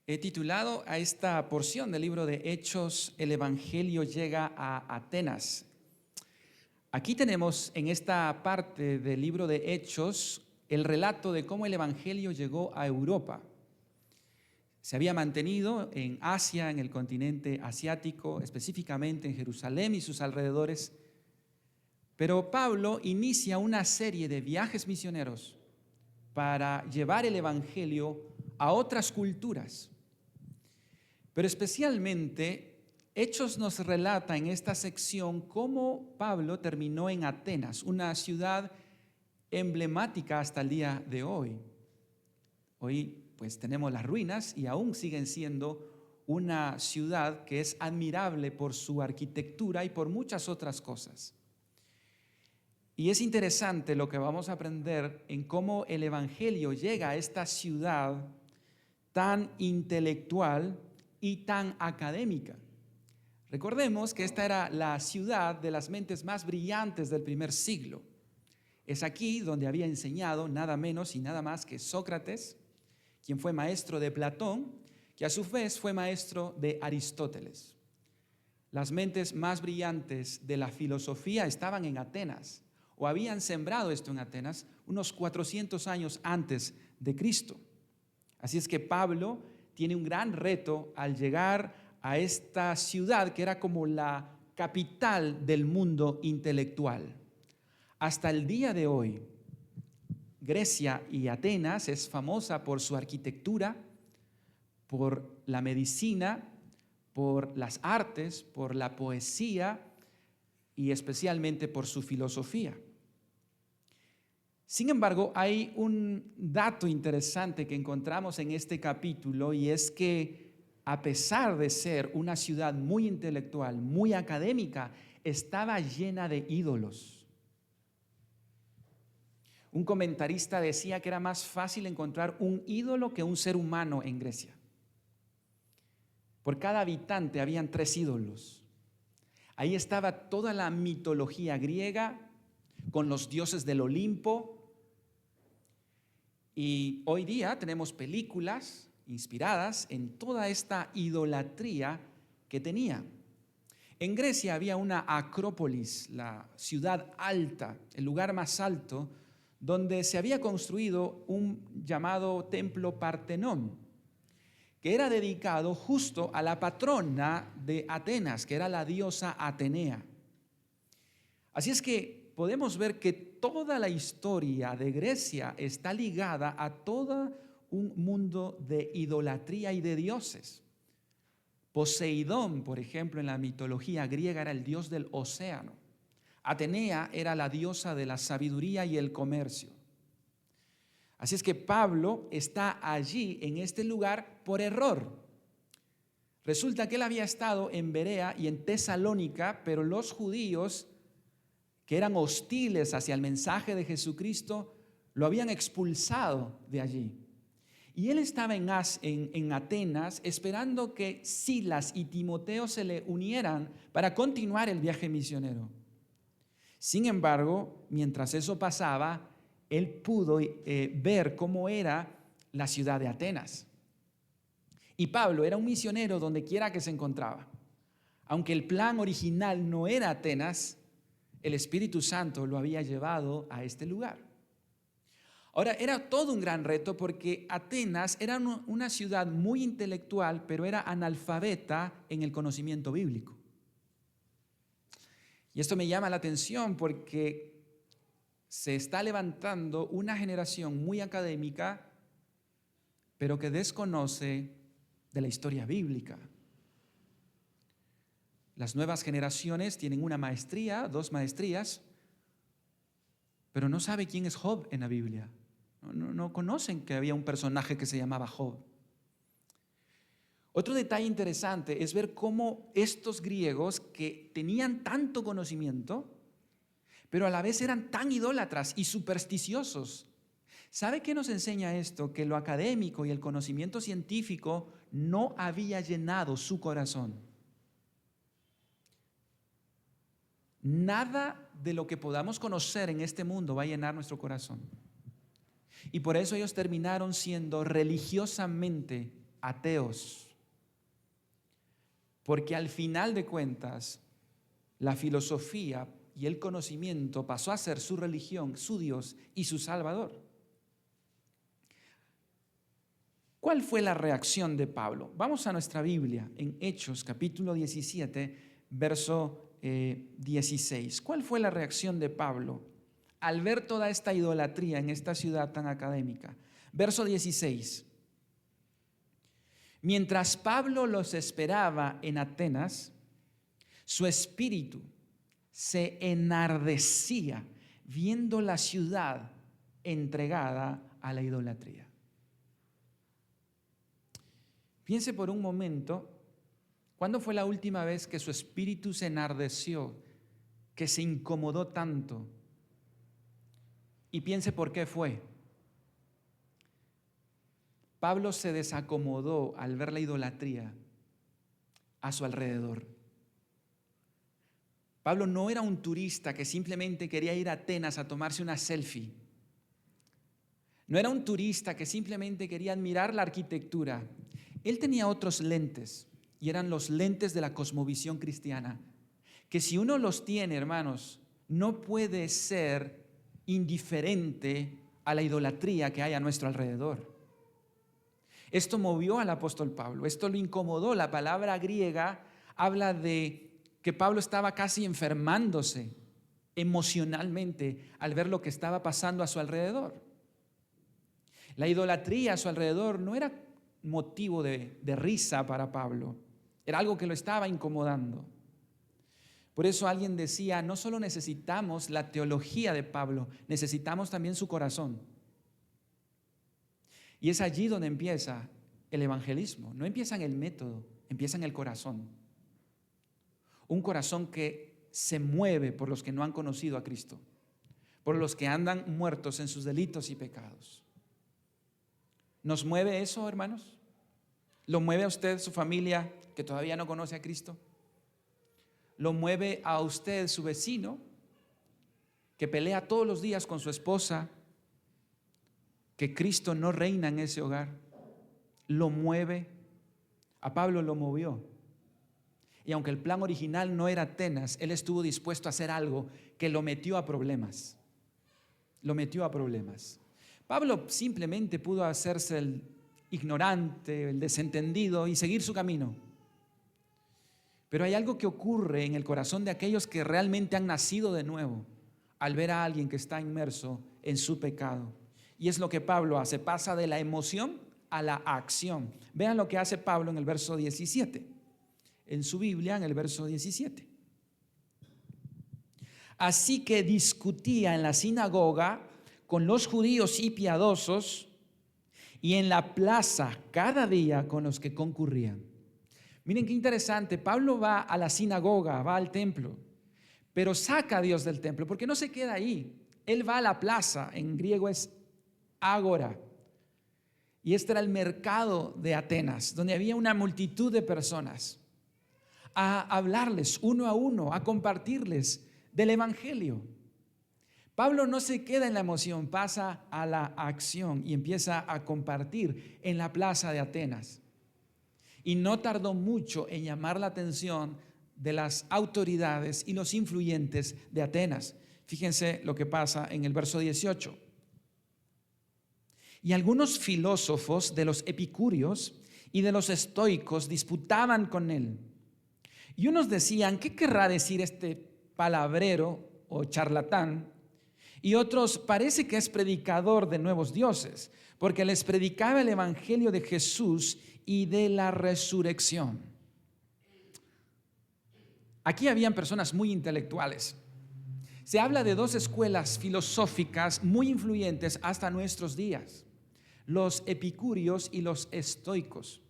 He titulado a esta porción del libro de Hechos, El Evangelio llega a Atenas. Aquí tenemos en esta parte del libro de Hechos el relato de cómo el Evangelio llegó a Europa. Se había mantenido en Asia, en el continente asiático, específicamente en Jerusalén y sus alrededores. Pero Pablo inicia una serie de viajes misioneros para llevar el Evangelio a otras culturas. Pero especialmente, Hechos nos relata en esta sección cómo Pablo terminó en Atenas, una ciudad emblemática hasta el día de hoy. Hoy pues tenemos las ruinas y aún siguen siendo una ciudad que es admirable por su arquitectura y por muchas otras cosas. Y es interesante lo que vamos a aprender en cómo el Evangelio llega a esta ciudad tan intelectual y tan académica. Recordemos que esta era la ciudad de las mentes más brillantes del primer siglo. Es aquí donde había enseñado nada menos y nada más que Sócrates, quien fue maestro de Platón, que a su vez fue maestro de Aristóteles. Las mentes más brillantes de la filosofía estaban en Atenas, o habían sembrado esto en Atenas unos 400 años antes de Cristo. Así es que Pablo tiene un gran reto al llegar a esta ciudad que era como la capital del mundo intelectual. Hasta el día de hoy, Grecia y Atenas es famosa por su arquitectura, por la medicina, por las artes, por la poesía y especialmente por su filosofía. Sin embargo, hay un dato interesante que encontramos en este capítulo y es que a pesar de ser una ciudad muy intelectual, muy académica, estaba llena de ídolos. Un comentarista decía que era más fácil encontrar un ídolo que un ser humano en Grecia. Por cada habitante habían 3 ídolos. Ahí estaba toda la mitología griega con los dioses del Olimpo. Y hoy día tenemos películas inspiradas en toda esta idolatría que tenía. En Grecia había una acrópolis, la ciudad alta, el lugar más alto, donde se había construido un llamado templo Partenón, que era dedicado justo a la patrona de Atenas, que era la diosa Atenea. Así es que podemos ver que toda la historia de Grecia está ligada a todo un mundo de idolatría y de dioses. Poseidón, por ejemplo, en la mitología griega era el dios del océano. Atenea era la diosa de la sabiduría y el comercio. Así es que Pablo está allí en este lugar por error. Resulta que él había estado en Berea y en Tesalónica, pero los judíos que eran hostiles hacia el mensaje de Jesucristo lo habían expulsado de allí. Y él estaba en Atenas esperando que Silas y Timoteo se le unieran para continuar el viaje misionero. Sin embargo, mientras eso pasaba, él pudo ver cómo era la ciudad de Atenas. Y Pablo era un misionero donde quiera que se encontraba. Aunque el plan original no era Atenas, el Espíritu Santo lo había llevado a este lugar. Ahora, era todo un gran reto porque Atenas era una ciudad muy intelectual, pero era analfabeta en el conocimiento bíblico. Y esto me llama la atención porque se está levantando una generación muy académica, pero que desconoce de la historia bíblica. Las nuevas generaciones tienen una maestría, 2 maestrías, pero no sabe quién es Job en la Biblia. No conocen que había un personaje que se llamaba Job. Otro detalle interesante es ver cómo estos griegos que tenían tanto conocimiento, pero a la vez eran tan idólatras y supersticiosos. ¿Sabe qué nos enseña esto? Que lo académico y el conocimiento científico no había llenado su corazón. Nada de lo que podamos conocer en este mundo va a llenar nuestro corazón. Y por eso ellos terminaron siendo religiosamente ateos. Porque al final de cuentas, la filosofía y el conocimiento pasó a ser su religión, su Dios y su Salvador. ¿Cuál fue la reacción de Pablo? Vamos a nuestra Biblia en Hechos capítulo 17, verso 16. ¿Cuál fue la reacción de Pablo al ver toda esta idolatría en esta ciudad tan académica? Verso 16. Mientras Pablo los esperaba en Atenas, su espíritu se enardecía viendo la ciudad entregada a la idolatría. Piense por un momento, ¿cuándo fue la última vez que su espíritu se enardeció, que se incomodó tanto? Y piense por qué fue. Pablo se desacomodó al ver la idolatría a su alrededor. Pablo no era un turista que simplemente quería ir a Atenas a tomarse una selfie. No era un turista que simplemente quería admirar la arquitectura. Él tenía otros lentes, y eran los lentes de la cosmovisión cristiana, que si uno los tiene, hermanos, no puede ser indiferente a la idolatría que hay a nuestro alrededor. Esto movió al apóstol Pablo, esto lo incomodó. La palabra griega habla de que Pablo estaba casi enfermándose emocionalmente al ver lo que estaba pasando a su alrededor. La idolatría a su alrededor no era motivo de risa para Pablo, era algo que lo estaba incomodando. Por eso alguien decía, no solo necesitamos la teología de Pablo, necesitamos también su corazón. Y es allí donde empieza el evangelismo. No empieza en el método, empieza en el corazón. Un corazón que se mueve por los que no han conocido a Cristo, por los que andan muertos en sus delitos y pecados. ¿Nos mueve eso, hermanos? ¿Lo mueve a usted, su familia, que todavía no conoce a Cristo? ¿Lo mueve a usted, su vecino, que pelea todos los días con su esposa, que Cristo no reina en ese hogar? ¿Lo mueve? A Pablo lo movió. Y aunque el plan original no era Atenas, él estuvo dispuesto a hacer algo que lo metió a problemas. Lo metió a problemas. Pablo simplemente pudo hacerse el ignorante, el desentendido y seguir su camino. Pero hay algo que ocurre en el corazón de aquellos que realmente han nacido de nuevo al ver a alguien que está inmerso en su pecado. Y es lo que Pablo hace, pasa de la emoción a la acción. Vean lo que hace Pablo en el verso 17. En su Biblia, en el verso 17. Así que discutía en la sinagoga con los judíos y piadosos y en la plaza cada día con los que concurrían. Miren qué interesante, Pablo va a la sinagoga, va al templo, pero saca a Dios del templo, porque no se queda ahí. Él va a la plaza, en griego es ágora, y este era el mercado de Atenas, donde había una multitud de personas, a hablarles uno a uno, a compartirles del evangelio. Pablo no se queda en la emoción, pasa a la acción y empieza a compartir en la plaza de Atenas. Y no tardó mucho en llamar la atención de las autoridades y los influyentes de Atenas. Fíjense lo que pasa en el verso 18. Y algunos filósofos de los epicúreos y de los estoicos disputaban con él. Y unos decían, ¿qué querrá decir este palabrero o charlatán? Y otros, parece que es predicador de nuevos dioses, porque les predicaba el evangelio de Jesús y de la resurrección. Aquí habían personas muy intelectuales. Se habla de dos escuelas filosóficas muy influyentes hasta nuestros días: los epicúreos y los estoicos.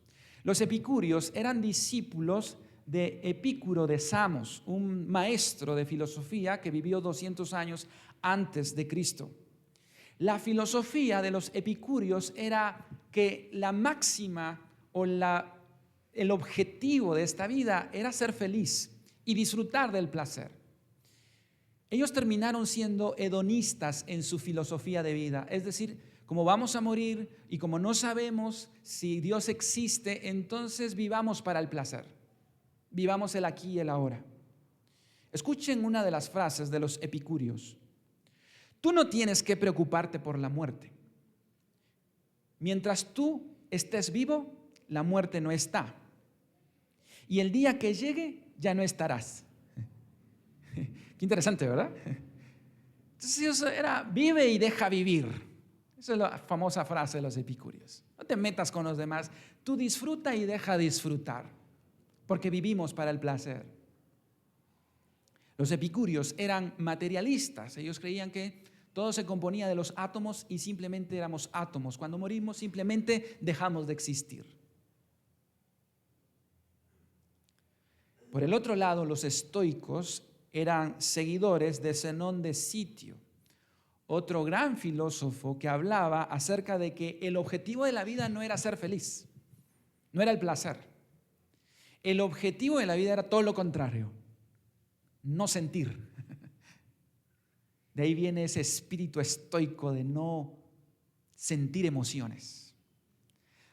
Los epicúreos eran discípulos de Epicuro de Samos, un maestro de filosofía que vivió 200 años antes de Cristo. La filosofía de los epicúreos era que la máxima o el objetivo de esta vida era ser feliz y disfrutar del placer. Ellos terminaron siendo hedonistas en su filosofía de vida, es decir, Como vamos a morir y como no sabemos si Dios existe, entonces vivamos para el placer. Vivamos el aquí y el ahora. Escuchen una de las frases de los epicúreos. Tú no tienes que preocuparte por la muerte. Mientras tú estés vivo, la muerte no está. Y el día que llegue, ya no estarás. Qué interesante, ¿verdad? Entonces eso era, vive y deja vivir. Esa es la famosa frase de los epicúreos. No te metas con los demás, tú disfruta y deja disfrutar, porque vivimos para el placer. Los epicúreos eran materialistas, ellos creían que todo se componía de los átomos y simplemente éramos átomos. Cuando morimos simplemente dejamos de existir. Por el otro lado, los estoicos eran seguidores de Zenón de Sitio, otro gran filósofo que hablaba acerca de que el objetivo de la vida no era ser feliz, no era el placer. El objetivo de la vida era todo lo contrario, no sentir. De ahí viene ese espíritu estoico de no sentir emociones.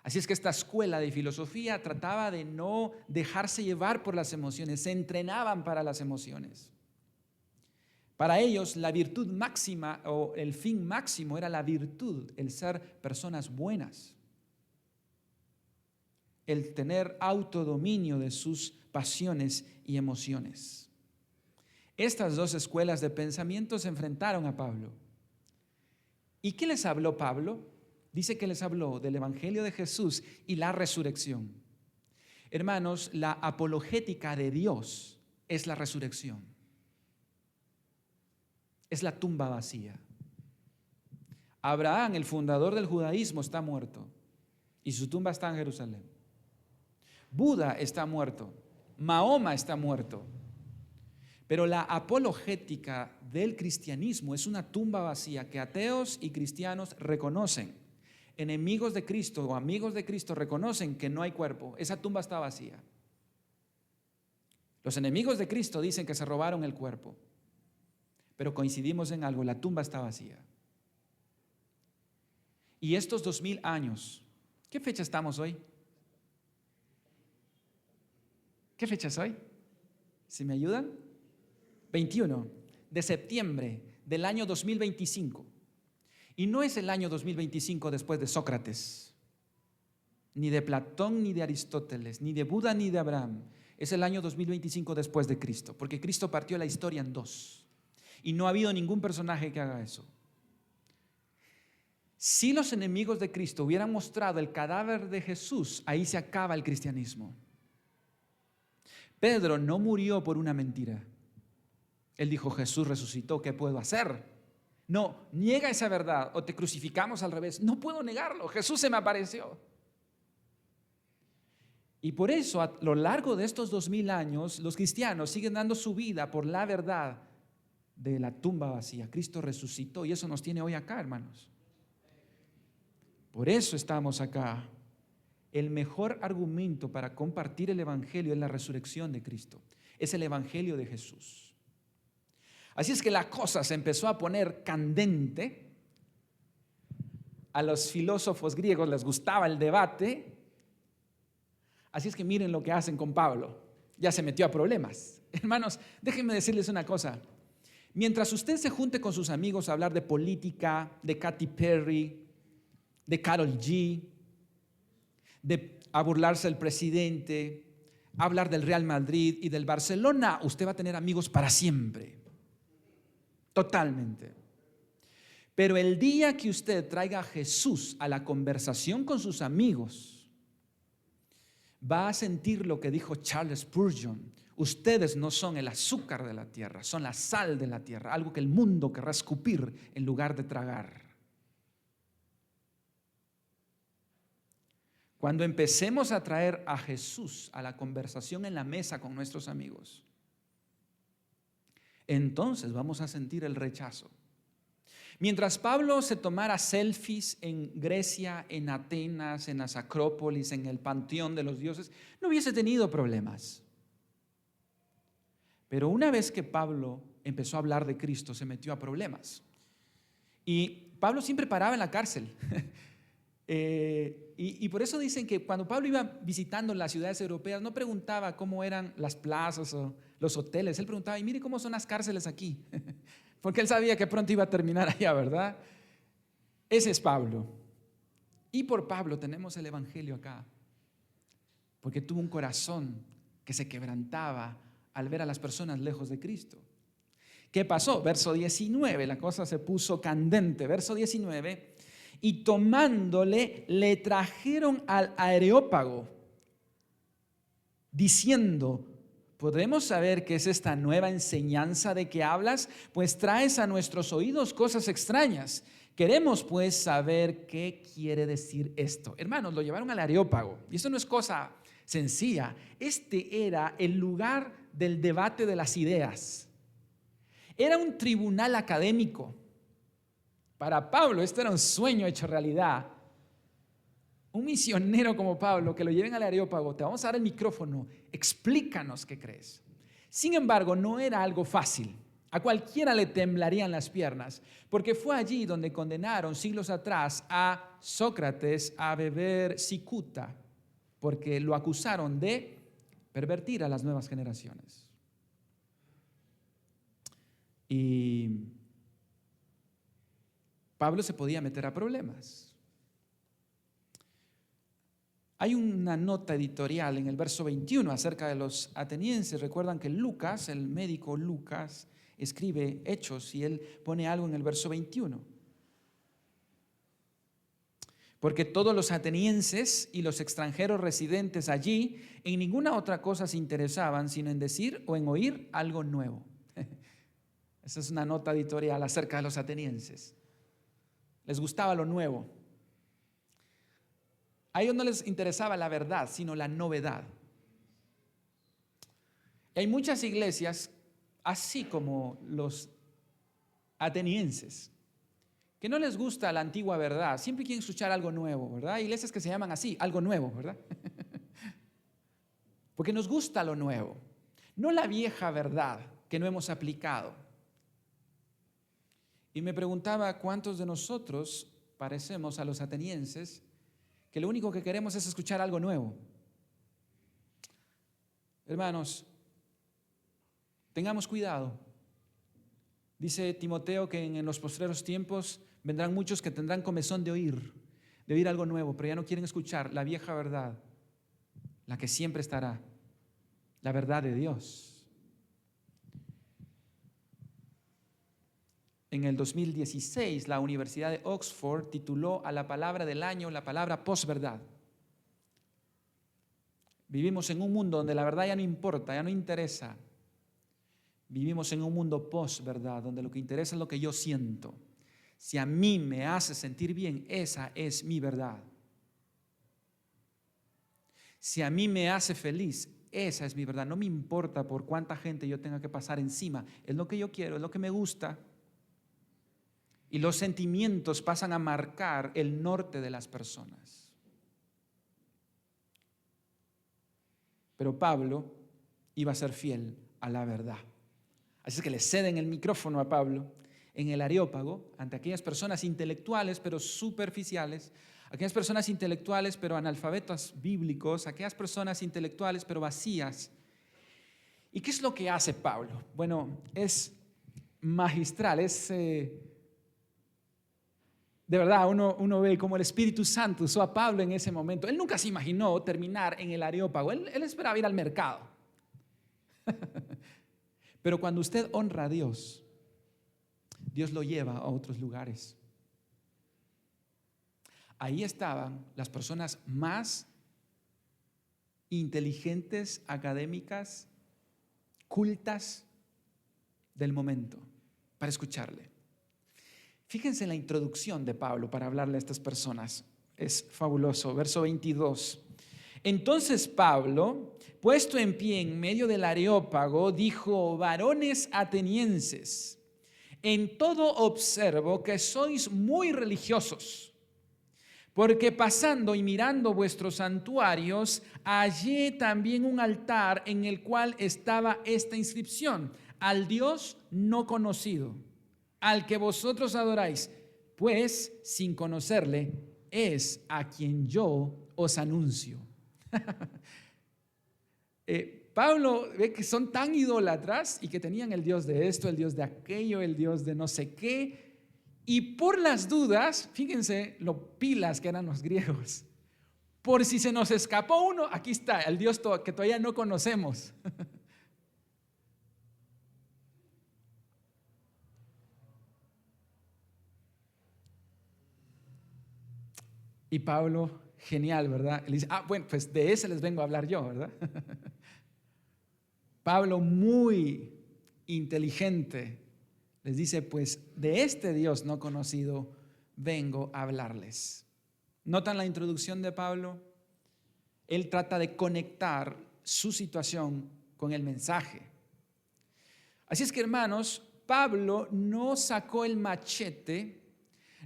Así es que esta escuela de filosofía trataba de no dejarse llevar por las emociones, se entrenaban para las emociones. Para ellos la virtud máxima o el fin máximo era la virtud, el ser personas buenas, el tener autodominio de sus pasiones y emociones. Estas dos escuelas de pensamiento se enfrentaron a Pablo. ¿Y qué les habló Pablo? Dice que les habló del Evangelio de Jesús y la resurrección. Hermanos, la apologética de Dios es la resurrección. Es la tumba vacía. Abraham, el fundador del judaísmo, está muerto y su tumba está en Jerusalén. Buda está muerto. Mahoma está muerto. Pero la apologética del cristianismo es una tumba vacía que ateos y cristianos reconocen. Enemigos de Cristo o amigos de Cristo reconocen que no hay cuerpo. Esa tumba está vacía. Los enemigos de Cristo dicen que se robaron el cuerpo. Pero coincidimos en algo, la tumba está vacía. Y estos 2000 años, ¿qué fecha estamos hoy? ¿Qué fecha es hoy? ¿Si me ayudan? 21 de septiembre del año 2025. Y no es el año 2025 después de Sócrates, ni de Platón, ni de Aristóteles, ni de Buda, ni de Abraham. Es el año 2025 después de Cristo, porque Cristo partió la historia en dos. Y no ha habido ningún personaje que haga eso. Si los enemigos de Cristo hubieran mostrado el cadáver de Jesús, ahí se acaba el cristianismo. Pedro no murió por una mentira. Él dijo, Jesús resucitó, ¿qué puedo hacer? No, niega esa verdad o te crucificamos al revés. No puedo negarlo, Jesús se me apareció. Y por eso a lo largo de estos 2000 años, los cristianos siguen dando su vida por la verdad de la tumba vacía. Cristo resucitó y eso nos tiene hoy acá, hermanos. Por eso estamos acá. El mejor argumento para compartir el evangelio es la resurrección de Cristo. Es el evangelio de Jesús. Así es que la cosa se empezó a poner candente. A los filósofos griegos les gustaba el debate. Así es que miren lo que hacen con Pablo. Ya se metió a problemas. Hermanos, déjenme decirles una cosa. Mientras usted se junte con sus amigos a hablar de política, de Katy Perry, de Karol G, a burlarse del presidente, a hablar del Real Madrid y del Barcelona, usted va a tener amigos para siempre. Totalmente. Pero el día que usted traiga a Jesús a la conversación con sus amigos, va a sentir lo que dijo Charles Spurgeon. Ustedes no son el azúcar de la tierra, son la sal de la tierra, algo que el mundo querrá escupir en lugar de tragar. Cuando empecemos a traer a Jesús a la conversación en la mesa con nuestros amigos, entonces vamos a sentir el rechazo. Mientras Pablo se tomara selfies en Grecia, en Atenas, en las Acrópolis, en el panteón de los dioses, no hubiese tenido problemas. Pero una vez que Pablo empezó a hablar de Cristo, se metió a problemas. Y Pablo siempre paraba en la cárcel. Y por eso dicen que cuando Pablo iba visitando las ciudades europeas, no preguntaba cómo eran las plazas o los hoteles. Él preguntaba, y mire cómo son las cárceles aquí. Porque él sabía que pronto iba a terminar allá, ¿verdad? Ese es Pablo. Y por Pablo tenemos el evangelio acá. Porque tuvo un corazón que se quebrantaba al ver a las personas lejos de Cristo. ¿Qué pasó? Verso 19, la cosa se puso candente. Verso 19. Y tomándole, le trajeron al Areópago, diciendo, ¿podemos saber qué es esta nueva enseñanza de que hablas? Pues traes a nuestros oídos cosas extrañas. Queremos pues saber qué quiere decir esto. Hermanos, lo llevaron al Areópago. Y esto no es cosa sencilla. Este era el lugar del debate de las ideas. Era un tribunal académico. Para Pablo esto era un sueño hecho realidad. Un misionero como Pablo, que lo lleven al Areópago, te vamos a dar el micrófono, explícanos qué crees. Sin embargo, no era algo fácil. A cualquiera le temblarían las piernas, porque fue allí donde condenaron siglos atrás a Sócrates a beber cicuta, porque lo acusaron de pervertir a las nuevas generaciones. Y Pablo se podía meter a problemas. Hay una nota editorial en el verso 21 acerca de los atenienses. Recuerdan que Lucas, el médico Lucas, escribe Hechos y él pone algo en el verso 21. Porque todos los atenienses y los extranjeros residentes allí en ninguna otra cosa se interesaban sino en decir o en oír algo nuevo. Esa es una nota editorial acerca de los atenienses. Les gustaba lo nuevo. A ellos no les interesaba la verdad, sino la novedad. Y hay muchas iglesias, así como los atenienses, que no les gusta la antigua verdad, siempre quieren escuchar algo nuevo, ¿verdad? Hay iglesias que se llaman así, algo nuevo, ¿verdad? Porque nos gusta lo nuevo, no la vieja verdad que no hemos aplicado. Y me preguntaba cuántos de nosotros parecemos a los atenienses que lo único que queremos es escuchar algo nuevo. Hermanos, tengamos cuidado. Dice Timoteo que en los postreros tiempos vendrán muchos que tendrán comezón de oír algo nuevo, pero ya no quieren escuchar la vieja verdad, la que siempre estará, la verdad de Dios. En el 2016, la Universidad de Oxford tituló a la palabra del año la palabra posverdad. Vivimos en un mundo donde la verdad ya no importa, ya no interesa. Vivimos en un mundo posverdad, donde lo que interesa es lo que yo siento. Si a mí me hace sentir bien, esa es mi verdad. Si a mí me hace feliz, esa es mi verdad. No me importa por cuánta gente yo tenga que pasar encima. Es lo que yo quiero, es lo que me gusta. Y los sentimientos pasan a marcar el norte de las personas. Pero Pablo iba a ser fiel a la verdad. Así que le ceden el micrófono a Pablo en el Areópago ante aquellas personas intelectuales pero superficiales, aquellas personas intelectuales pero analfabetas bíblicos, aquellas personas intelectuales pero vacías. ¿Y qué es lo que hace Pablo? Bueno, es magistral, de verdad, uno ve cómo el Espíritu Santo usó a Pablo en ese momento. Él nunca se imaginó terminar en el Areópago. Él esperaba ir al mercado. Pero cuando usted honra a Dios, Dios lo lleva a otros lugares. Ahí estaban las personas más inteligentes, académicas, cultas del momento para escucharle. Fíjense en la introducción de Pablo para hablarle a estas personas. Es fabuloso. Verso 22. Entonces Pablo, puesto en pie en medio del Areópago, dijo: varones atenienses, en todo observo que sois muy religiosos, porque pasando y mirando vuestros santuarios, hallé también un altar en el cual estaba esta inscripción: al Dios no conocido, al que vosotros adoráis, pues sin conocerle es a quien yo os anuncio. Pablo ve que son tan idólatras y que tenían el Dios de esto, el Dios de aquello, el Dios de no sé qué. Y por las dudas, fíjense lo pilas que eran los griegos. Por si se nos escapó uno, aquí está, el Dios que todavía no conocemos. Y Pablo, genial, ¿verdad? Él dice, bueno, pues de ese les vengo a hablar yo, ¿verdad? Pablo, muy inteligente, les dice, pues de este Dios no conocido vengo a hablarles. ¿Notan la introducción de Pablo? Él trata de conectar su situación con el mensaje. Así es que, hermanos, Pablo no sacó el machete,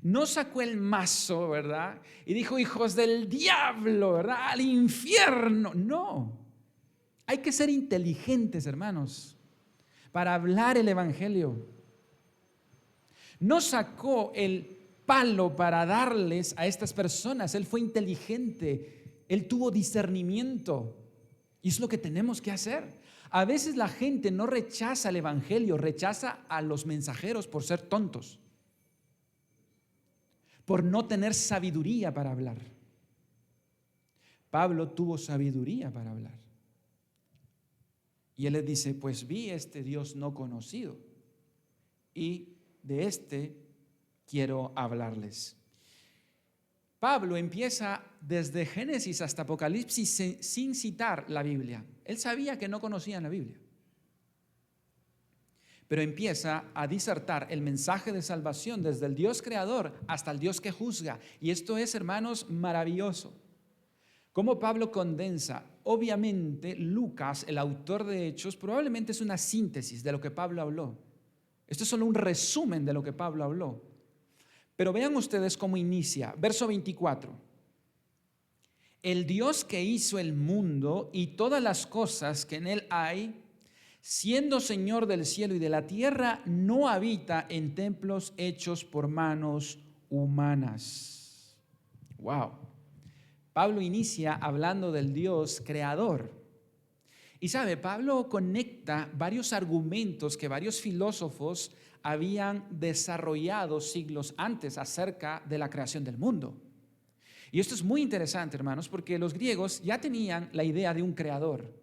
no sacó el mazo, ¿verdad? Y dijo, hijos del diablo, ¿verdad? Al infierno. No. Hay que ser inteligentes, hermanos, para hablar el evangelio. No sacó el palo para darles a estas personas. Él fue inteligente. Él tuvo discernimiento. Y es lo que tenemos que hacer. A veces la gente no rechaza el evangelio, rechaza a los mensajeros por ser tontos, por no tener sabiduría para hablar. Pablo tuvo sabiduría para hablar. Y él les dice, pues vi este Dios no conocido y de este quiero hablarles. Pablo empieza desde Génesis hasta Apocalipsis sin citar la Biblia. Él sabía que no conocían la Biblia, pero empieza a disertar el mensaje de salvación desde el Dios creador hasta el Dios que juzga. Y esto es, hermanos, maravilloso. Cómo Pablo condensa. Obviamente, Lucas, el autor de Hechos, probablemente es una síntesis de lo que Pablo habló. Esto es solo un resumen de lo que Pablo habló. Pero vean ustedes cómo inicia. Verso 24. El Dios que hizo el mundo y todas las cosas que en él hay, siendo Señor del cielo y de la tierra, no habita en templos hechos por manos humanas. Wow. Pablo inicia hablando del Dios creador. Y sabe, Pablo conecta varios argumentos que varios filósofos habían desarrollado siglos antes acerca de la creación del mundo. Y esto es muy interesante, hermanos, porque los griegos ya tenían la idea de un creador.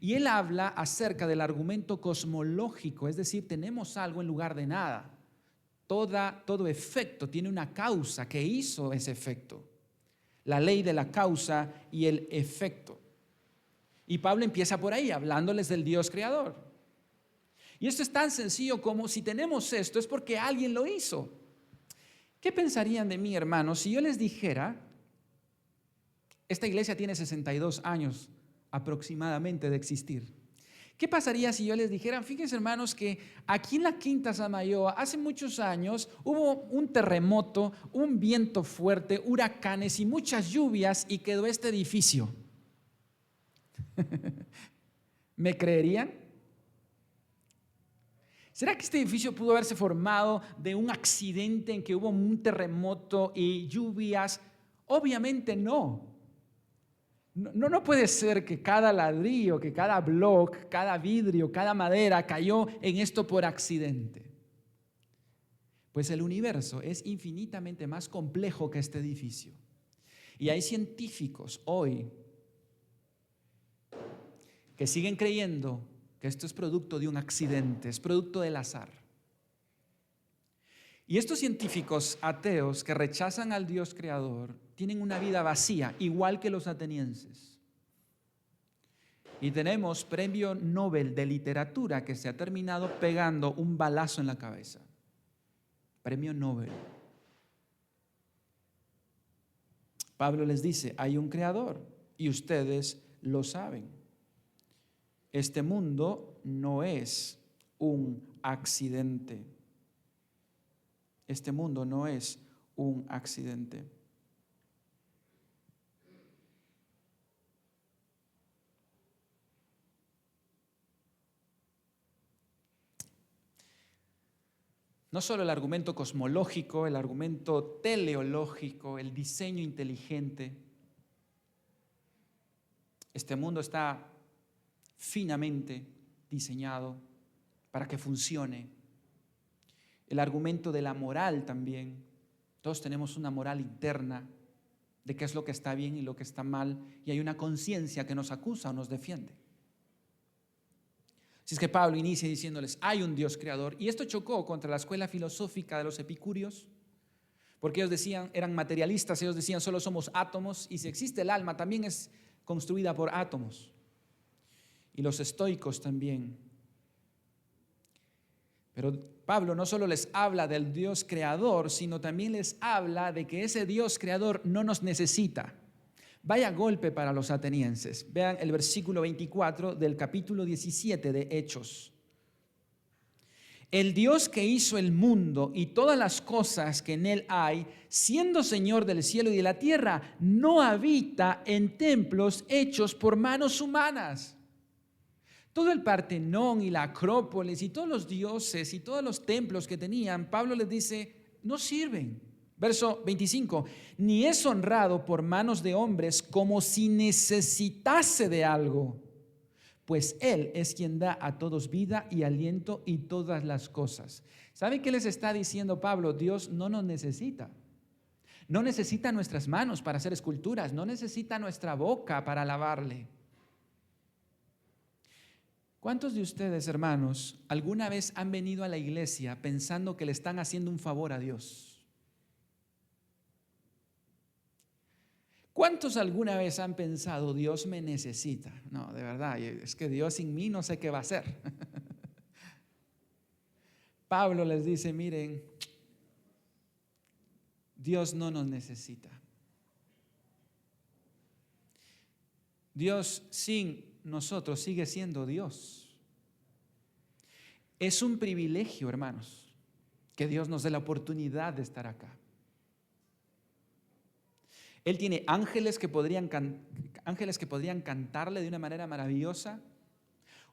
Y él habla acerca del argumento cosmológico, es decir, tenemos algo en lugar de nada. Todo efecto tiene una causa que hizo ese efecto. La ley de la causa y el efecto. Y Pablo empieza por ahí, hablándoles del Dios creador. Y esto es tan sencillo como si tenemos esto es porque alguien lo hizo. ¿Qué pensarían de mí, hermanos, si yo les dijera, esta iglesia tiene 62 años aproximadamente de existir? ¿Qué pasaría si yo les dijera, fíjense, hermanos, que aquí en la Quinta Samayoa hace muchos años hubo un terremoto, un viento fuerte, huracanes y muchas lluvias y quedó este edificio? ¿Me creerían? ¿Será que este edificio pudo haberse formado de un accidente en que hubo un terremoto y lluvias? Obviamente no. No puede ser que cada ladrillo, que cada bloque, cada vidrio, cada madera cayó en esto por accidente. Pues el universo es infinitamente más complejo que este edificio. Y hay científicos hoy que siguen creyendo que esto es producto de un accidente, es producto del azar. Y estos científicos ateos que rechazan al Dios creador tienen una vida vacía, igual que los atenienses. Y tenemos premio Nobel de literatura que se ha terminado pegando un balazo en la cabeza. Premio Nobel. Pablo les dice, hay un creador y ustedes lo saben. Este mundo no es un accidente. Este mundo no es un accidente. No solo el argumento cosmológico, el argumento teleológico, el diseño inteligente. Este mundo está finamente diseñado para que funcione. El argumento de la moral también. Todos tenemos una moral interna de qué es lo que está bien y lo que está mal, y hay una conciencia que nos acusa o nos defiende. Así es que Pablo inicia diciéndoles, hay un Dios creador, y esto chocó contra la escuela filosófica de los epicúreos, porque ellos decían, eran materialistas, ellos decían solo somos átomos, y si existe el alma también es construida por átomos. Y los estoicos también. Pero Pablo no solo les habla del Dios creador, sino también les habla de que ese Dios creador no nos necesita. Vaya golpe para los atenienses. Vean el versículo 24 del capítulo 17 de Hechos. El Dios que hizo el mundo y todas las cosas que en él hay, siendo Señor del cielo y de la tierra, no habita en templos hechos por manos humanas. Todo el Partenón y la Acrópolis y todos los dioses y todos los templos que tenían, Pablo les dice, no sirven. Verso 25, ni es honrado por manos de hombres como si necesitase de algo, pues Él es quien da a todos vida y aliento y todas las cosas. ¿Sabe qué les está diciendo Pablo? Dios no nos necesita. No necesita nuestras manos para hacer esculturas, no necesita nuestra boca para alabarle. ¿Cuántos de ustedes, hermanos, alguna vez han venido a la iglesia pensando que le están haciendo un favor a Dios? ¿Cuántos alguna vez han pensado, Dios me necesita? No, de verdad, es que Dios sin mí no sé qué va a hacer. Pablo les dice, miren, Dios no nos necesita. Dios sin nosotros sigue siendo Dios. Es un privilegio, hermanos, que Dios nos dé la oportunidad de estar acá. Él tiene ángeles que podrían cantarle de una manera maravillosa.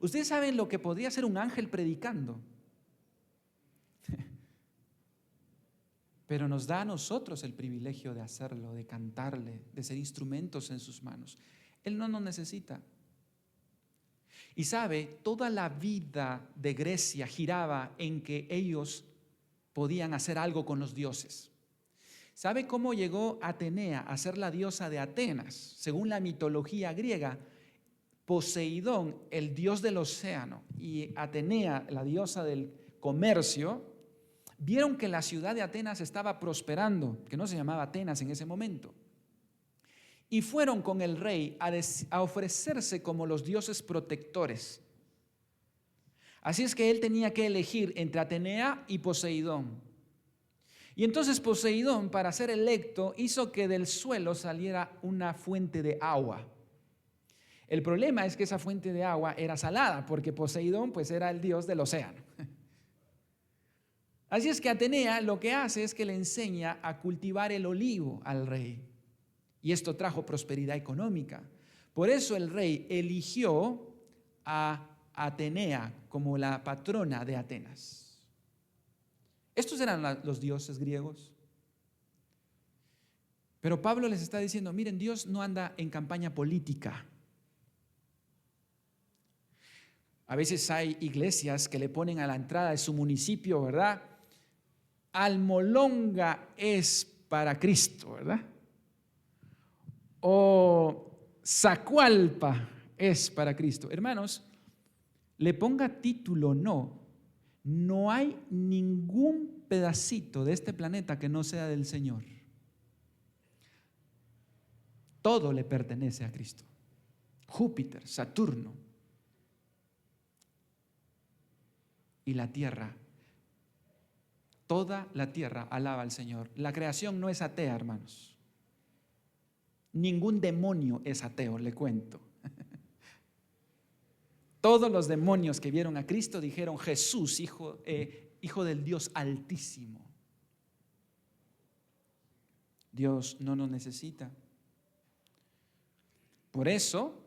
Ustedes saben lo que podría ser un ángel predicando. Pero nos da a nosotros el privilegio de hacerlo, de cantarle, de ser instrumentos en sus manos. Él no nos necesita. Y sabe, toda la vida de Grecia giraba en que ellos podían hacer algo con los dioses. ¿Sabe cómo llegó Atenea a ser la diosa de Atenas? Según la mitología griega, Poseidón, el dios del océano, y Atenea, la diosa del comercio, vieron que la ciudad de Atenas estaba prosperando, que no se llamaba Atenas en ese momento. Y fueron con el rey a ofrecerse como los dioses protectores. Así es que él tenía que elegir entre Atenea y Poseidón. Y entonces Poseidón, para ser electo, hizo que del suelo saliera una fuente de agua. El problema es que esa fuente de agua era salada, porque Poseidón pues era el dios del océano. Así es que Atenea lo que hace es que le enseña a cultivar el olivo al rey. Y esto trajo prosperidad económica. Por eso el rey eligió a Atenea como la patrona de Atenas. Estos eran los dioses griegos. Pero Pablo les está diciendo, miren, Dios no anda en campaña política. A veces hay iglesias que le ponen a la entrada de su municipio, ¿verdad? Almolonga es para Cristo, ¿verdad? O Zacualpa es para Cristo. Hermanos, le ponga título no hay ningún pedacito de este planeta que no sea del Señor. Todo le pertenece a Cristo. Júpiter, Saturno y la tierra. Toda la tierra alaba al Señor. La creación no es atea, hermanos. Ningún demonio es ateo, le cuento. Todos los demonios que vieron a Cristo dijeron, Jesús, hijo del Dios Altísimo. Dios no nos necesita. Por eso,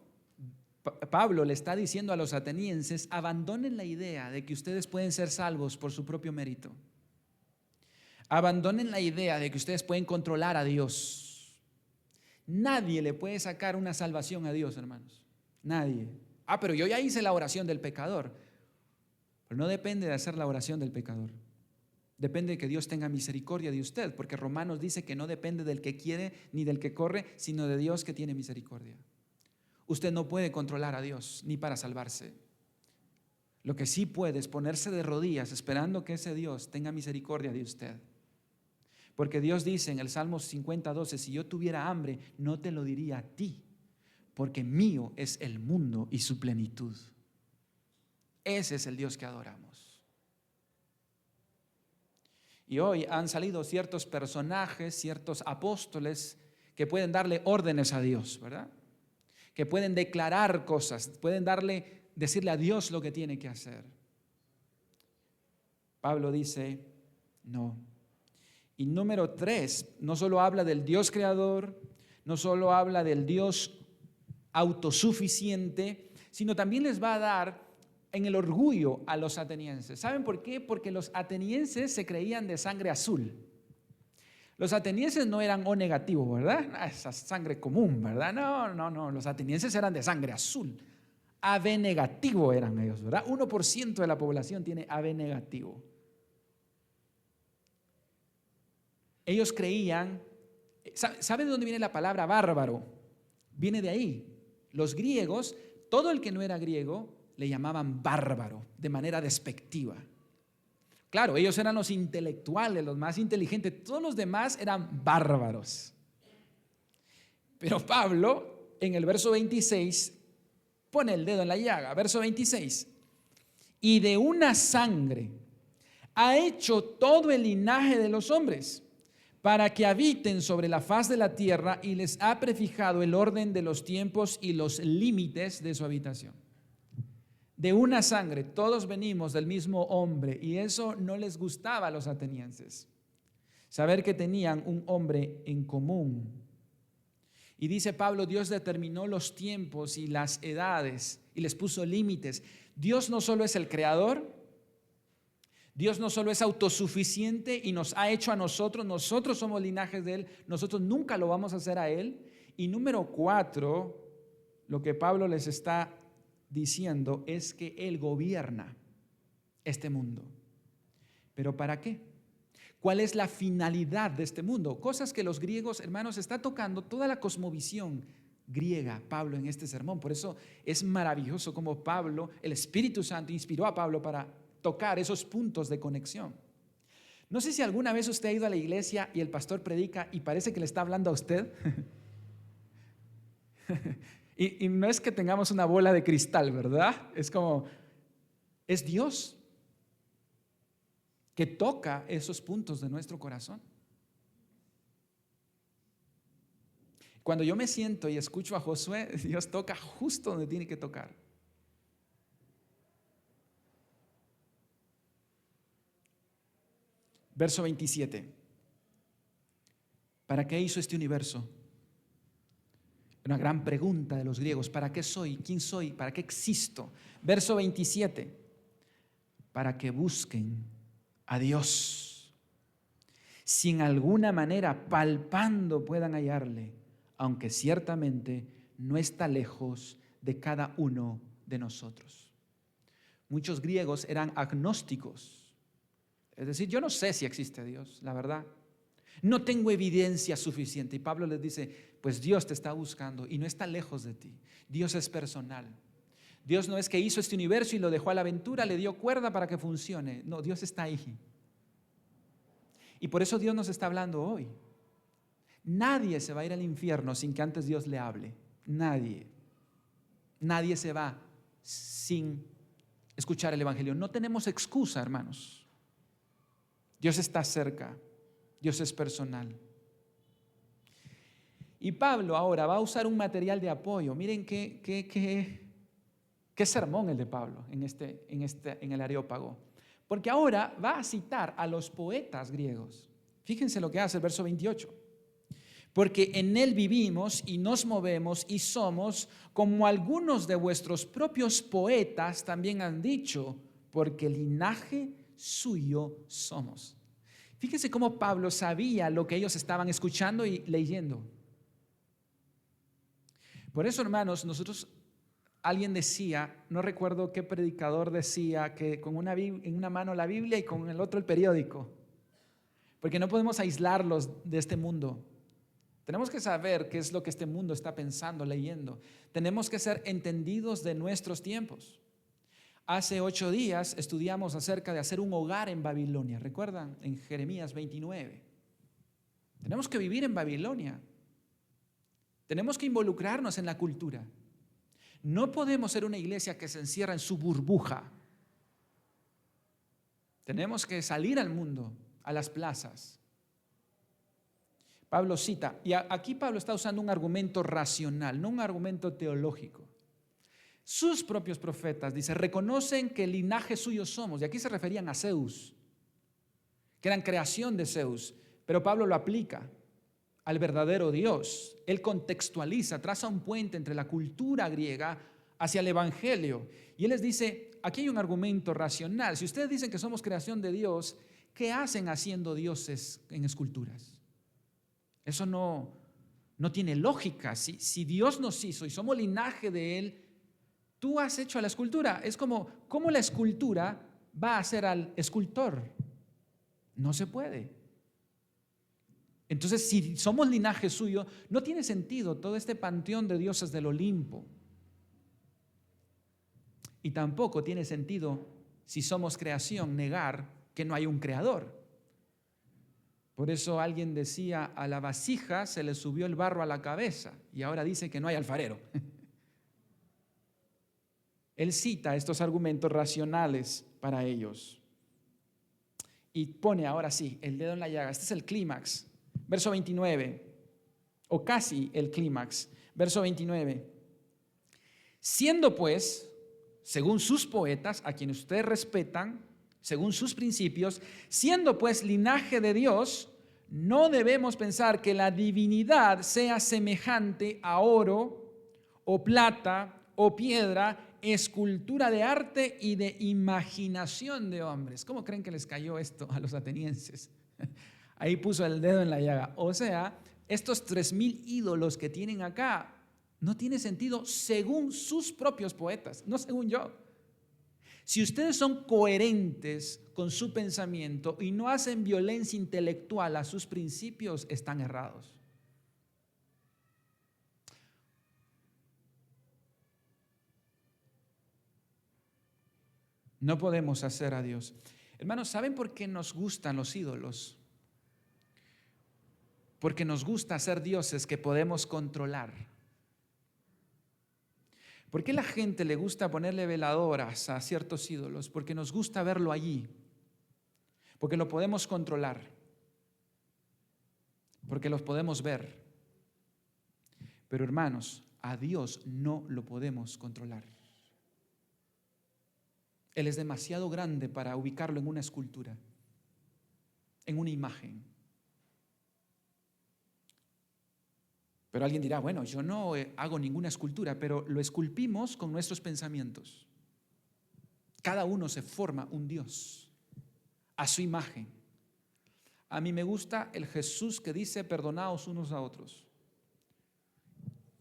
Pablo le está diciendo a los atenienses, abandonen la idea de que ustedes pueden ser salvos por su propio mérito. Abandonen la idea de que ustedes pueden controlar a Dios. Nadie le puede sacar una salvación a Dios, hermanos. Nadie. Pero yo ya hice la oración del pecador. Pero no depende de hacer la oración del pecador. Depende de que Dios tenga misericordia de usted, porque Romanos dice que no depende del que quiere ni del que corre, sino de Dios que tiene misericordia. Usted no puede controlar a Dios ni para salvarse. Lo que sí puede es ponerse de rodillas esperando que ese Dios tenga misericordia de usted. Porque Dios dice en el Salmo 50:12, si yo tuviera hambre, no te lo diría a ti, porque mío es el mundo y su plenitud. Ese es el Dios que adoramos. Y hoy han salido ciertos personajes, ciertos apóstoles que pueden darle órdenes a Dios, ¿verdad? Que pueden declarar cosas, pueden decirle a Dios lo que tiene que hacer. Pablo dice, no. Y número 3, no solo habla del Dios creador, no solo habla del Dios autosuficiente, sino también les va a dar en el orgullo a los atenienses. ¿Saben por qué? Porque los atenienses se creían de sangre azul. Los atenienses no eran O negativo, ¿verdad? Esa sangre común, ¿verdad? No, los atenienses eran de sangre azul. AB negativo eran ellos, ¿verdad? 1% de la población tiene AB negativo. Ellos creían, ¿sabe de dónde viene la palabra bárbaro? Viene de ahí. Los griegos, todo el que no era griego, le llamaban bárbaro, de manera despectiva. Claro, ellos eran los intelectuales, los más inteligentes, todos los demás eran bárbaros. Pero Pablo, en el verso 26, pone el dedo en la llaga. Verso 26. Y de una sangre ha hecho todo el linaje de los hombres, para que habiten sobre la faz de la tierra, y les ha prefijado el orden de los tiempos y los límites de su habitación. De una sangre, todos venimos del mismo hombre, y eso no les gustaba a los atenienses. Saber que tenían un hombre en común. Y dice Pablo, Dios determinó los tiempos y las edades y les puso límites. Dios no solo es el creador, Dios no solo es autosuficiente y nos ha hecho a nosotros somos linajes de Él, nosotros nunca lo vamos a hacer a Él. Y número 4, lo que Pablo les está diciendo es que Él gobierna este mundo. ¿Pero para qué? ¿Cuál es la finalidad de este mundo? Cosas que los griegos, hermanos, está tocando toda la cosmovisión griega, Pablo, en este sermón. Por eso es maravilloso como Pablo, el Espíritu Santo inspiró a Pablo para tocar esos puntos de conexión. No sé si alguna vez usted ha ido a la iglesia y el pastor predica y parece que le está hablando a usted. Y no es que tengamos una bola de cristal, ¿verdad? Es como, es Dios que toca esos puntos de nuestro corazón. Cuando yo me siento y escucho a Josué, Dios toca justo donde tiene que tocar. Verso 27. ¿Para qué hizo este universo? Una gran pregunta de los griegos. ¿Para qué soy? ¿Quién soy? ¿Para qué existo? Verso 27. Para que busquen a Dios, si en alguna manera palpando puedan hallarle, aunque ciertamente no está lejos de cada uno de nosotros. Muchos griegos eran agnósticos. Es decir, yo no sé si existe Dios, la verdad. No tengo evidencia suficiente. Y Pablo les dice, pues Dios te está buscando y no está lejos de ti. Dios es personal. Dios no es que hizo este universo y lo dejó a la aventura, le dio cuerda para que funcione. No, Dios está ahí. Y por eso Dios nos está hablando hoy. Nadie se va a ir al infierno sin que antes Dios le hable. Nadie. Nadie se va sin escuchar el evangelio. No tenemos excusa, hermanos. Dios está cerca, Dios es personal. Y Pablo ahora va a usar un material de apoyo. Miren qué sermón el de Pablo en el Areópago. Porque ahora va a citar a los poetas griegos. Fíjense lo que hace el verso 28. Porque en él vivimos y nos movemos y somos, como algunos de vuestros propios poetas también han dicho, porque linaje suyo somos. Fíjense cómo Pablo sabía lo que ellos estaban escuchando y leyendo. Por eso, hermanos, alguien decía, no recuerdo qué predicador decía, que en una mano la Biblia y con el otro el periódico, porque no podemos aislarlos de este mundo. Tenemos que saber qué es lo que este mundo está pensando, leyendo. Tenemos que ser entendidos de nuestros tiempos. Hace 8 días estudiamos acerca de hacer un hogar en Babilonia. ¿Recuerdan? En Jeremías 29. Tenemos que vivir en Babilonia. Tenemos que involucrarnos en la cultura. No podemos ser una iglesia que se encierra en su burbuja. Tenemos que salir al mundo, a las plazas. Pablo cita, y aquí Pablo está usando un argumento racional, no un argumento teológico. Sus propios profetas, dice, reconocen que el linaje suyo somos, y aquí se referían a Zeus, que eran creación de Zeus, pero Pablo lo aplica al verdadero Dios. Él contextualiza, traza un puente entre la cultura griega hacia el evangelio, y él les dice, aquí hay un argumento racional. Si ustedes dicen que somos creación de Dios, ¿qué hacen haciendo dioses en esculturas? Eso no tiene lógica. Si Dios nos hizo y somos linaje de Él, tú has hecho a la escultura. Es como la escultura va a hacer al escultor. No se puede. Entonces, si somos linaje suyo, no tiene sentido todo este panteón de dioses del Olimpo. Y tampoco tiene sentido, si somos creación, negar que no hay un creador. Por eso alguien decía, a la vasija se le subió el barro a la cabeza y ahora dice que no hay alfarero. Él cita estos argumentos racionales para ellos y pone ahora sí el dedo en la llaga. Este es el clímax, verso 29, o casi el clímax, verso 29. Siendo pues, según sus poetas, a quienes ustedes respetan, según sus principios, siendo pues linaje de Dios, no debemos pensar que la divinidad sea semejante a oro o plata o piedra, escultura de arte y de imaginación de hombres. ¿Cómo creen que les cayó esto a los atenienses? Ahí puso el dedo en la llaga. O sea, estos 3,000 ídolos que tienen acá no tiene sentido según sus propios poetas, no según yo. Si ustedes son coherentes con su pensamiento y no hacen violencia intelectual a sus principios, están errados. No podemos hacer a Dios. Hermanos, ¿saben por qué nos gustan los ídolos? Porque nos gusta hacer dioses que podemos controlar. ¿Por qué a la gente le gusta ponerle veladoras a ciertos ídolos? Porque nos gusta verlo allí, porque lo podemos controlar, porque los podemos ver. Pero hermanos, a Dios no lo podemos controlar. Él es demasiado grande para ubicarlo en una escultura, en una imagen. Pero alguien dirá, bueno, yo no hago ninguna escultura, pero lo esculpimos con nuestros pensamientos. Cada uno se forma un Dios a su imagen. A mí me gusta el Jesús que dice, perdonaos unos a otros.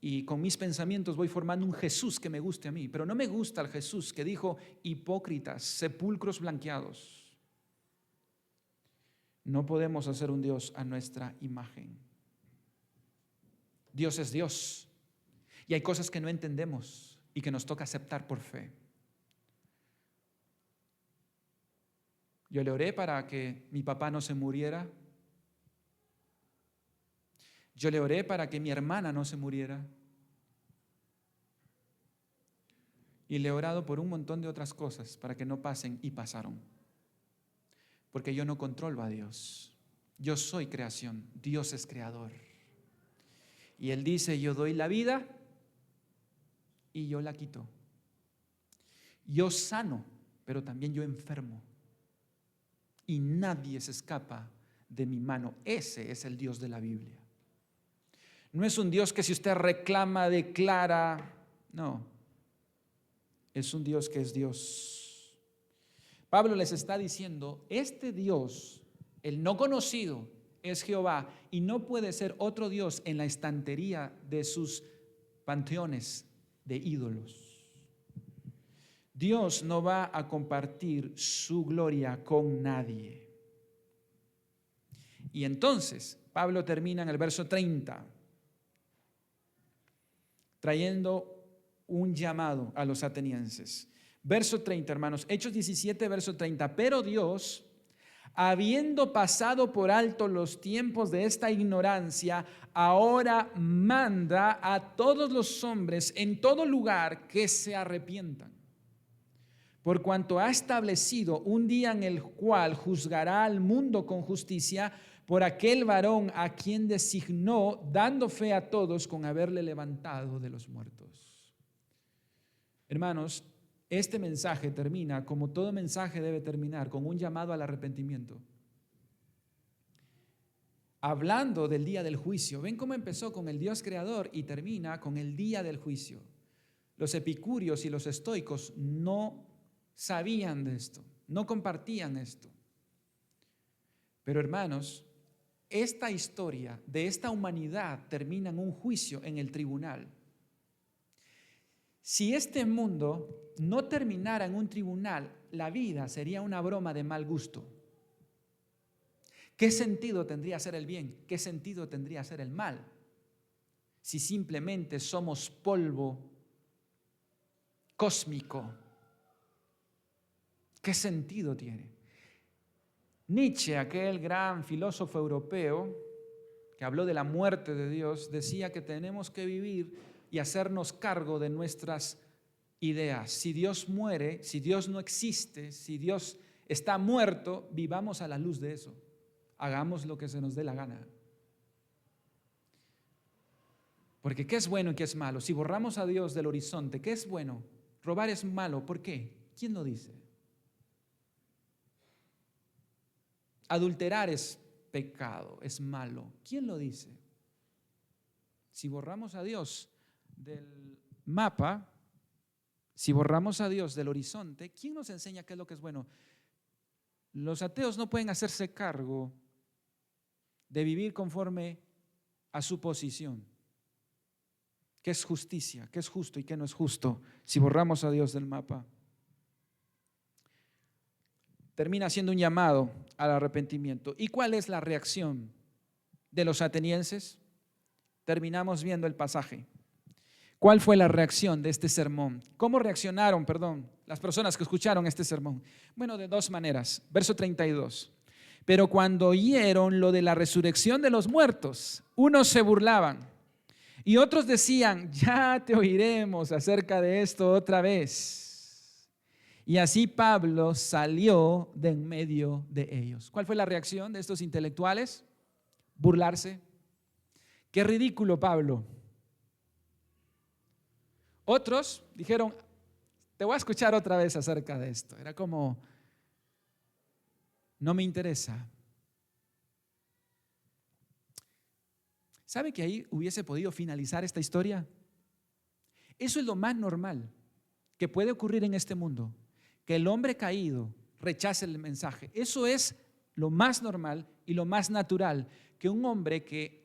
Y con mis pensamientos voy formando un Jesús que me guste a mí. Pero no me gusta el Jesús que dijo, hipócritas, sepulcros blanqueados. No podemos hacer un Dios a nuestra imagen. Dios es Dios y hay cosas que no entendemos y que nos toca aceptar por fe. Yo le oré para que mi papá no se muriera. Yo le oré para que mi hermana no se muriera. Y le he orado por un montón de otras cosas para que no pasen y pasaron. Porque yo no controlo a Dios. Yo soy creación, Dios es creador. Y Él dice, yo doy la vida y yo la quito. Yo sano, pero también yo enfermo. Y nadie se escapa de mi mano. Ese es el Dios de la Biblia. No es un Dios que si usted reclama, declara. No. Es un Dios que es Dios. Pablo les está diciendo, este Dios El no conocido es Jehová y no puede ser otro Dios en la estantería de sus panteones de ídolos. Dios no va a compartir su gloria con nadie. Y entonces Pablo termina en el verso 30, trayendo un llamado a los atenienses. Verso 30, hermanos, Hechos 17, verso 30. Pero Dios, habiendo pasado por alto los tiempos de esta ignorancia, ahora manda a todos los hombres en todo lugar que se arrepientan, por cuanto ha establecido un día en el cual juzgará al mundo con justicia por aquel varón a quien designó, dando fe a todos con haberle levantado de los muertos. Hermanos, este mensaje termina como todo mensaje debe terminar, con un llamado al arrepentimiento. Hablando del día del juicio. ¿Ven cómo empezó con el Dios creador y termina con el día del juicio? Los epicúreos y los estoicos no sabían de esto, no compartían esto. Pero hermanos, esta historia de esta humanidad termina en un juicio en el tribunal. Si este mundo no terminara en un tribunal, la vida sería una broma de mal gusto. ¿Qué sentido tendría ser el bien? ¿Qué sentido tendría ser el mal? Si simplemente somos polvo cósmico. ¿Qué sentido tiene? Nietzsche, aquel gran filósofo europeo que habló de la muerte de Dios, decía que tenemos que vivir y hacernos cargo de nuestras ideas. Si Dios muere, si Dios no existe, si Dios está muerto, vivamos a la luz de eso. Hagamos lo que se nos dé la gana. Porque ¿qué es bueno y qué es malo? Si borramos a Dios del horizonte, ¿qué es bueno? Robar es malo. ¿Por qué? ¿Quién lo dice? Adulterar es pecado, es malo. ¿Quién lo dice? Si borramos a Dios del mapa, si borramos a Dios del horizonte, ¿quién nos enseña qué es lo que es bueno? Los ateos no pueden hacerse cargo de vivir conforme a su posición. ¿Qué es justicia? ¿Qué es justo y qué no es justo? Si borramos a Dios del mapa. Termina haciendo un llamado al arrepentimiento. ¿Y cuál es la reacción de los atenienses? Terminamos viendo el pasaje. ¿Cuál fue la reacción de este sermón? ¿Cómo reaccionaron, las personas que escucharon este sermón? Bueno, de dos maneras. Verso 32. Pero cuando oyeron lo de la resurrección de los muertos, unos se burlaban y otros decían, ya te oiremos acerca de esto otra vez. Y así Pablo salió de en medio de ellos. ¿Cuál fue la reacción de estos intelectuales? Burlarse. Qué ridículo, Pablo. Otros dijeron, te voy a escuchar otra vez acerca de esto. Era como, no me interesa. ¿Sabe que ahí hubiese podido finalizar esta historia? Eso es lo más normal que puede ocurrir en este mundo. Que el hombre caído rechace el mensaje. Eso es lo más normal y lo más natural, que un hombre que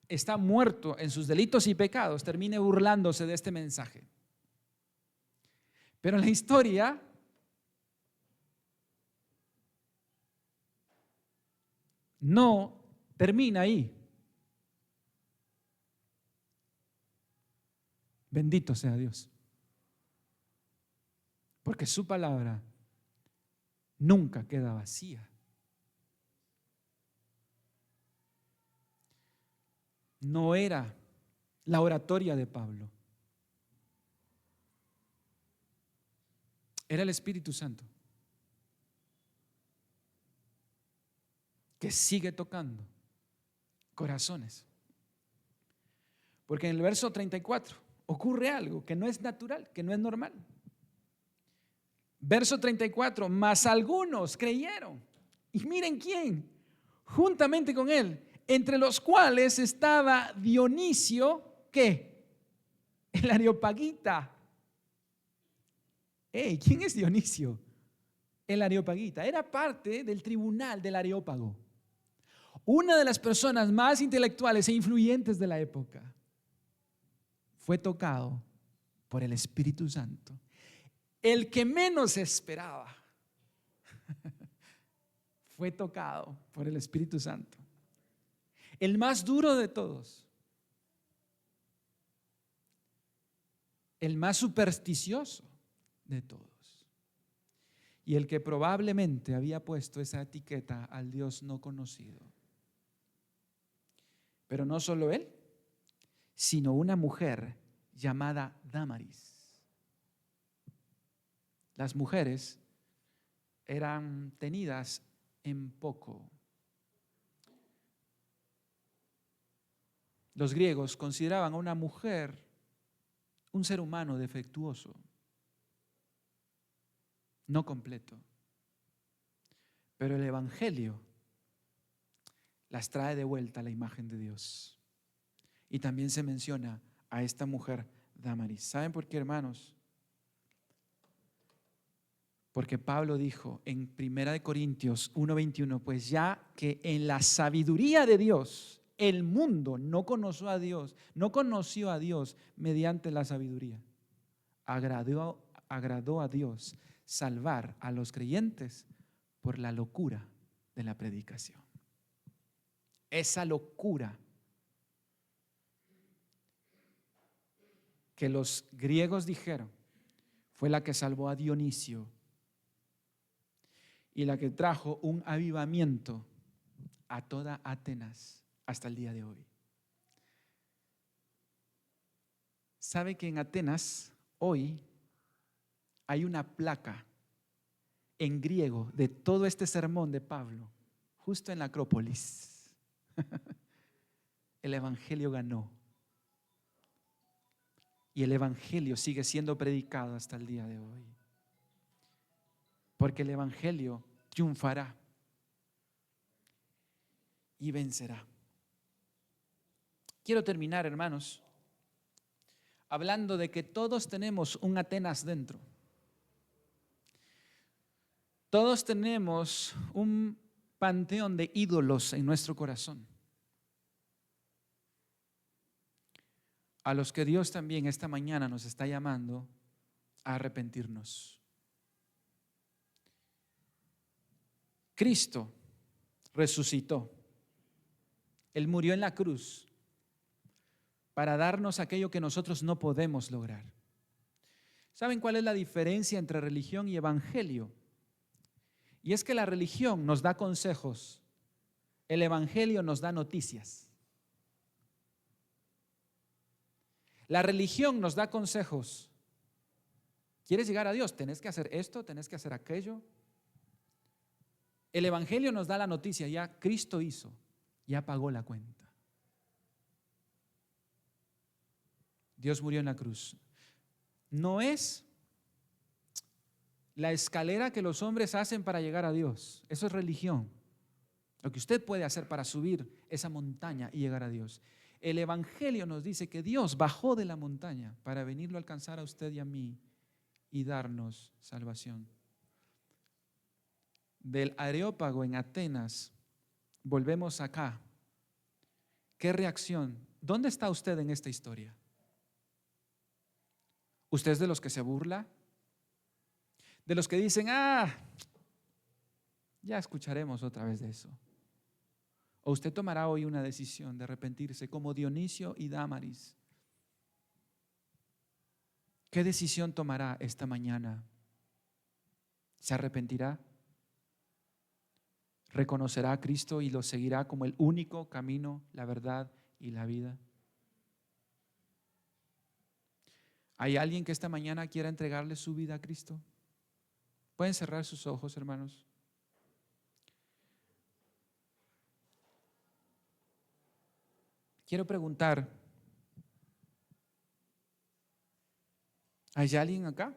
está muerto en sus delitos y pecados termine burlándose de este mensaje. Pero la historia no termina ahí. Bendito sea Dios. Porque su palabra nunca queda vacía. No era la oratoria de Pablo. Era el Espíritu Santo que sigue tocando corazones. Porque en el verso 34 ocurre algo que no es natural, que no es normal. Verso 34, mas algunos creyeron. Y miren quién, juntamente con él, entre los cuales estaba Dionisio, ¿qué? El Areopagita. ¿Quién es Dionisio? el areopagita, era parte del tribunal del Areópago, una de las personas más intelectuales e influyentes de la época. Fue tocado por el Espíritu Santo, el que menos esperaba. Fue tocado por el Espíritu Santo, el más duro de todos, el más supersticioso de todos, y el que probablemente había puesto esa etiqueta al Dios no conocido. Pero no solo él, sino una mujer llamada Dámaris. Las mujeres eran tenidas en poco. Los griegos consideraban a una mujer un ser humano defectuoso, no completo. Pero el Evangelio las trae de vuelta a la imagen de Dios. Y también se menciona a esta mujer Dámaris. ¿Saben por qué, hermanos? Porque Pablo dijo en 1 Corintios 1:21, pues ya que en la sabiduría de Dios el mundo no conoció a Dios mediante la sabiduría. Agradó a Dios salvar a los creyentes por la locura de la predicación. Esa locura que los griegos dijeron fue la que salvó a Dionisio y la que trajo un avivamiento a toda Atenas hasta el día de hoy. ¿Sabe que en Atenas hoy hay una placa en griego de todo este sermón de Pablo, justo en la Acrópolis? El Evangelio ganó. Y el Evangelio sigue siendo predicado hasta el día de hoy. Porque el Evangelio triunfará y vencerá. Quiero terminar, hermanos, hablando de que todos tenemos un Atenas dentro. Todos tenemos un panteón de ídolos en nuestro corazón, a los que Dios también esta mañana nos está llamando a arrepentirnos. Cristo resucitó. Él murió en la cruz para darnos aquello que nosotros no podemos lograr. ¿Saben cuál es la diferencia entre religión y evangelio? Y es que la religión nos da consejos, el evangelio nos da noticias. La religión nos da consejos. ¿Quieres llegar a Dios? Tenés que hacer esto, tenés que hacer aquello. El evangelio nos da la noticia, ya Cristo hizo, ya pagó la cuenta. Dios murió en la cruz. No es la escalera que los hombres hacen para llegar a Dios. Eso es religión. Lo que usted puede hacer para subir esa montaña y llegar a Dios. El evangelio nos dice que Dios bajó de la montaña para venirlo a alcanzar a usted y a mí y darnos salvación. Del Areópago en Atenas, volvemos acá. ¿Qué reacción? ¿Dónde está usted en esta historia? ¿Usted es de los que se burla? ¿De los que dicen, ya escucharemos otra vez de eso? ¿O usted tomará hoy una decisión de arrepentirse como Dionisio y Dámaris? ¿Qué decisión tomará esta mañana? ¿Se arrepentirá? ¿Reconocerá a Cristo y lo seguirá como el único camino, la verdad y la vida? ¿Hay alguien que esta mañana quiera entregarle su vida a Cristo? ¿Pueden cerrar sus ojos, hermanos? Quiero preguntar, ¿hay alguien acá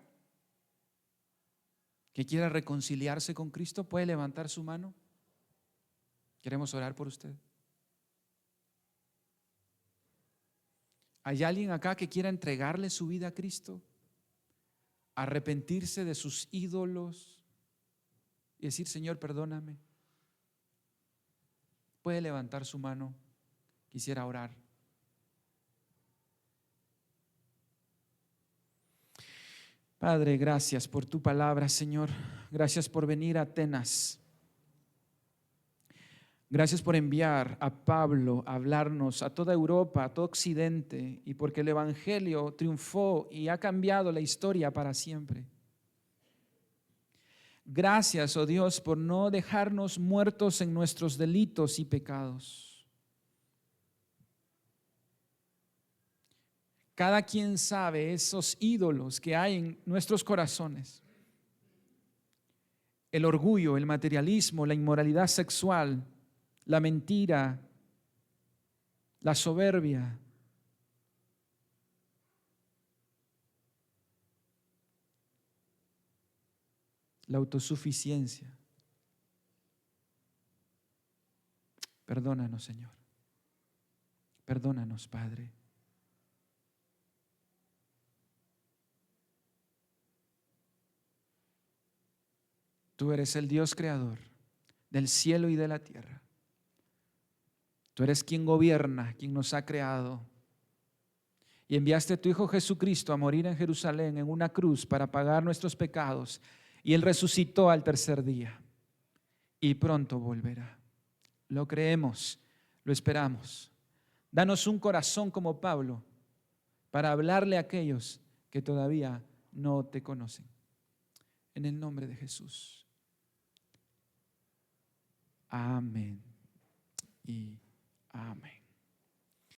que quiera reconciliarse con Cristo? ¿Puede levantar su mano? Queremos orar por usted. ¿Hay alguien acá que quiera entregarle su vida a Cristo? Arrepentirse de sus ídolos, y decir, Señor, perdóname? Puede levantar su mano. Quisiera orar. Padre, gracias por tu palabra, Señor. Gracias por venir a Atenas. Gracias por enviar a Pablo a hablarnos a toda Europa, a todo Occidente, y porque el Evangelio triunfó y ha cambiado la historia para siempre. Gracias, oh Dios, por no dejarnos muertos en nuestros delitos y pecados. Cada quien sabe esos ídolos que hay en nuestros corazones. El orgullo, el materialismo, la inmoralidad sexual, la mentira, la soberbia. La autosuficiencia. Perdónanos, Señor. Perdónanos, Padre. Tú eres el Dios creador del cielo y de la tierra. Tú eres quien gobierna, quien nos ha creado. Y enviaste a tu Hijo Jesucristo a morir en Jerusalén en una cruz para pagar nuestros pecados. Y Él resucitó al tercer día. Y pronto volverá. Lo creemos, lo esperamos. Danos un corazón como Pablo para hablarle a aquellos que todavía no te conocen. En el nombre de Jesús. Amén y amén.